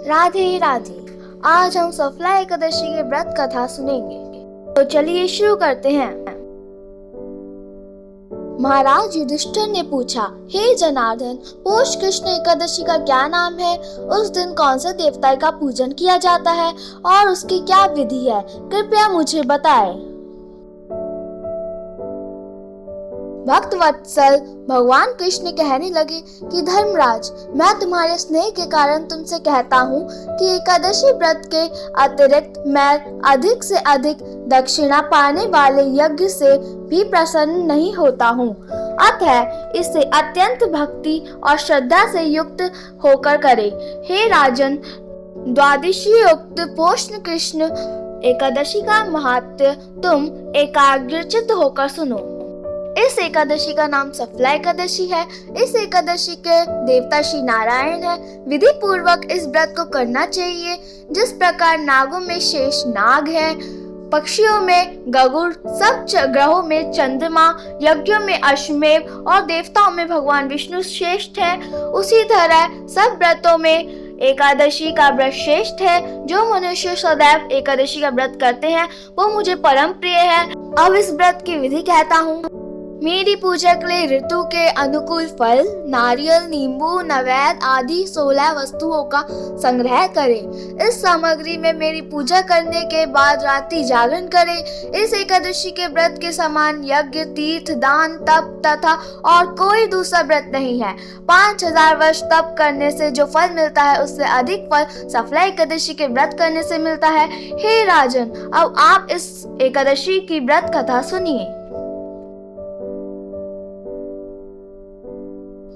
राधे राधे। आज हम सफला एकादशी के व्रत कथा सुनेंगे, तो चलिए शुरू करते हैं। महाराज युधिष्ठिर ने पूछा, हे जनार्दन, पौष कृष्ण एकादशी का क्या नाम है? उस दिन कौन से देवता का पूजन किया जाता है और उसकी क्या विधि है? कृपया मुझे बताएं। भक्त वत्सल भगवान कृष्ण कहने लगे कि धर्मराज, मैं तुम्हारे स्नेह के कारण तुमसे कहता हूँ कि एकादशी व्रत के अतिरिक्त मैं अधिक से अधिक दक्षिणा पाने वाले यज्ञ से भी प्रसन्न नहीं होता हूँ। अतः इसे अत्यंत भक्ति और श्रद्धा से युक्त होकर करे। हे राजन, द्वादशी युक्त पौष कृष्ण एकादशी का महात्म्य तुम एकाग्रचित्त होकर सुनो। इस एकादशी का नाम सफला एकादशी है। इस एकादशी के देवता श्री नारायण है। विधि पूर्वक इस व्रत को करना चाहिए। जिस प्रकार नागों में शेष नाग है, पक्षियों में गरुड़, सब ग्रहों में चंद्रमा, यज्ञों में अश्वमेव और देवताओं में भगवान विष्णु श्रेष्ठ है, उसी तरह सब व्रतों में एकादशी का व्रत श्रेष्ठ है। जो मनुष्य सदैव एकादशी का व्रत करते हैं वो मुझे परम प्रिय है। अब इस व्रत की विधि कहता हूँ। मेरी पूजा के लिए ऋतु के अनुकूल फल, नारियल, नींबू, नैवेद्य आदि 16 वस्तुओं का संग्रह करें। इस सामग्री में मेरी पूजा करने के बाद रात्रि जागरण करें। इस एकादशी के व्रत के समान यज्ञ, तीर्थ, दान, तप तथा और कोई दूसरा व्रत नहीं है। 5000 वर्ष तप करने से जो फल मिलता है उससे अधिक फल सफला एकादशी के व्रत करने से मिलता है। हे राजन, अब आप इस एकादशी की व्रत कथा सुनिए।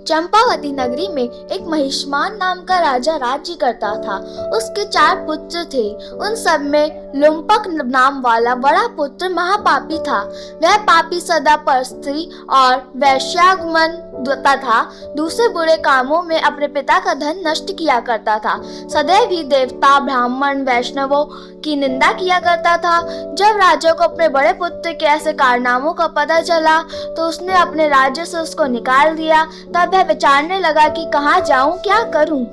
चंपावती नगरी में एक महिष्मान नाम का राजा राज्य करता था। उसके 4 पुत्र थे। उन सब में लुम्पक नाम वाला बड़ा पुत्र महापापी था। वह पापी सदा परस्त्री और वैश्यागमन तथा दूसरे बुरे कामों में अपने पिता का धन नष्ट किया करता था। सदैव ही देवता, ब्राह्मण, वैष्णवों की निंदा किया करता था। जब राजा को अपने बड़े पुत्र के ऐसे कारनामों का पता चला तो उसने अपने राज्य से उसको निकाल दिया। तब वह विचारने लगा कि कहाँ जाऊं, क्या करूं।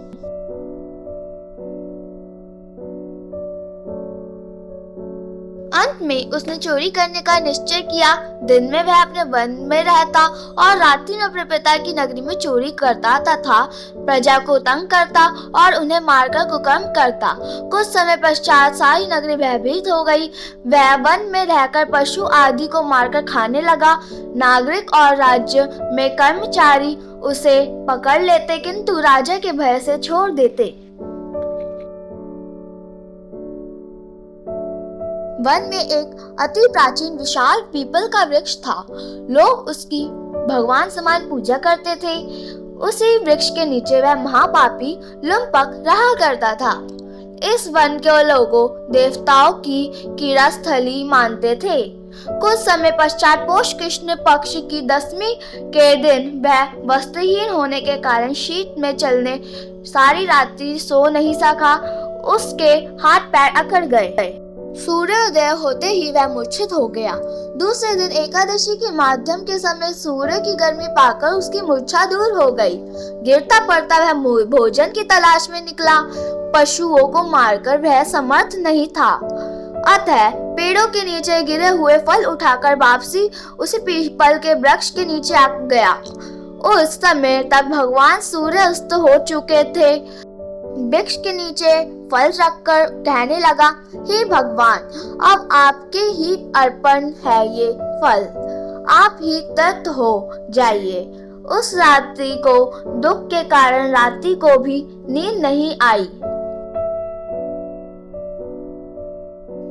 अंत में उसने चोरी करने का निश्चय किया। दिन में वह अपने वन में रहता और रात्रि में अपने पिता की नगरी में चोरी करता तथा प्रजा को तंग करता और उन्हें मारकर कुकर्म करता। कुछ समय पश्चात सारी नगरी भयभीत हो गई। वह वन में रहकर पशु आदि को मारकर खाने लगा। नागरिक और राज्य में कर्मचारी उसे पकड़ लेते किंतु राजा के भय से छोड़ देते। वन में एक अति प्राचीन विशाल पीपल का वृक्ष था। लोग उसकी भगवान समान पूजा करते थे। उसी वृक्ष के नीचे वह महापापी लुम्पक रहा करता था। इस वन के लोगों देवताओं की क्रीड़ास्थली मानते थे। कुछ समय पश्चात पौष कृष्ण पक्ष की 10वीं के दिन वह वस्त्रहीन होने के कारण शीत में चलने सारी रात्रि सो नहीं सका। उसके हाथ पैर अकड़ गए। सूर्योदय होते ही वह मूर्छित हो गया। दूसरे दिन एकादशी के माध्यम के समय सूर्य की गर्मी पाकर उसकी मूर्छा दूर हो गई। गिरता पड़ता वह भोजन की तलाश में निकला। पशुओं को मारकर वह समर्थ नहीं था, अतः पेड़ों के नीचे गिरे हुए फल उठाकर वापसी उसी पीपल के वृक्ष के नीचे आ गया। उस समय तक भगवान सूर्य अस्त हो चुके थे। वृक्ष के नीचे फल रखकर कहने लगा, हे भगवान, अब आपके ही अर्पण है ये फल, आप ही तृप्त हो जाइए। उस रात्रि को दुख के कारण रात्रि को भी नींद नहीं आई।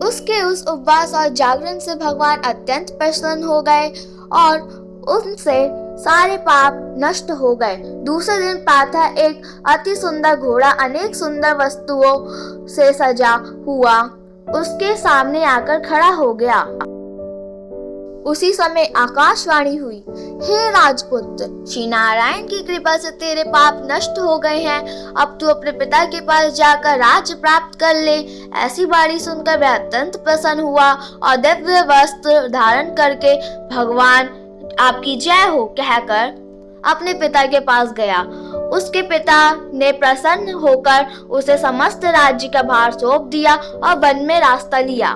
उसके उस उपवास और जागरण से भगवान अत्यंत प्रसन्न हो गए और उनसे सारे पाप नष्ट हो गए। दूसरे दिन प्रातः एक अति सुंदर घोड़ा अनेक सुंदर वस्तुओं से सजा हुआ उसके सामने आकर खड़ा हो गया। उसी समय आकाशवाणी हुई, हे राजपुत्र, श्री नारायण की कृपा से तेरे पाप नष्ट हो गए हैं। अब तू अपने पिता के पास जाकर राज्य प्राप्त कर ले। ऐसी बाणी सुनकर वह अत्यंत प्रसन्न हुआ और दिव्य वस्त्र धारण करके भगवान आपकी जय हो कहकर अपने पिता के पास गया। उसके पिता ने प्रसन्न होकर उसे समस्त राज्य का भार सौंप दिया और वन में रास्ता लिया।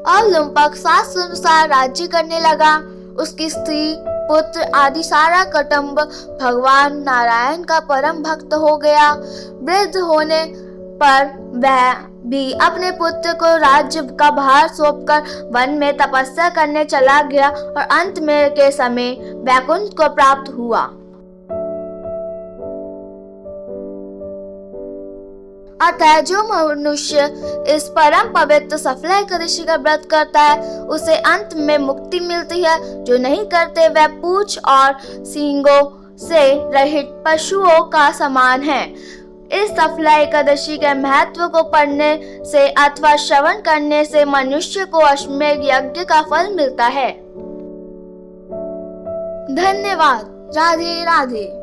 और लुम्पक शास्त्र अनुसार राज्य करने लगा। उसकी स्त्री, पुत्र आदि सारा कुटुंब भगवान नारायण का परम भक्त हो गया। वृद्ध होने पर वह भी अपने पुत्र को राज्य का भार सौंपकर वन में तपस्या करने चला गया और अंत में के समय वैकुंठ को प्राप्त हुआ। अतः जो मनुष्य इस परम पवित्र सफला एकादशी का व्रत करता है उसे अंत में मुक्ति मिलती है। जो नहीं करते वह पूंछ और सींगों से रहित पशुओं का समान है। इस सफला एकादशी के महत्व को पढ़ने से अथवा श्रवण करने से मनुष्य को अश्वमेध यज्ञ का फल मिलता है। धन्यवाद। राधे राधे।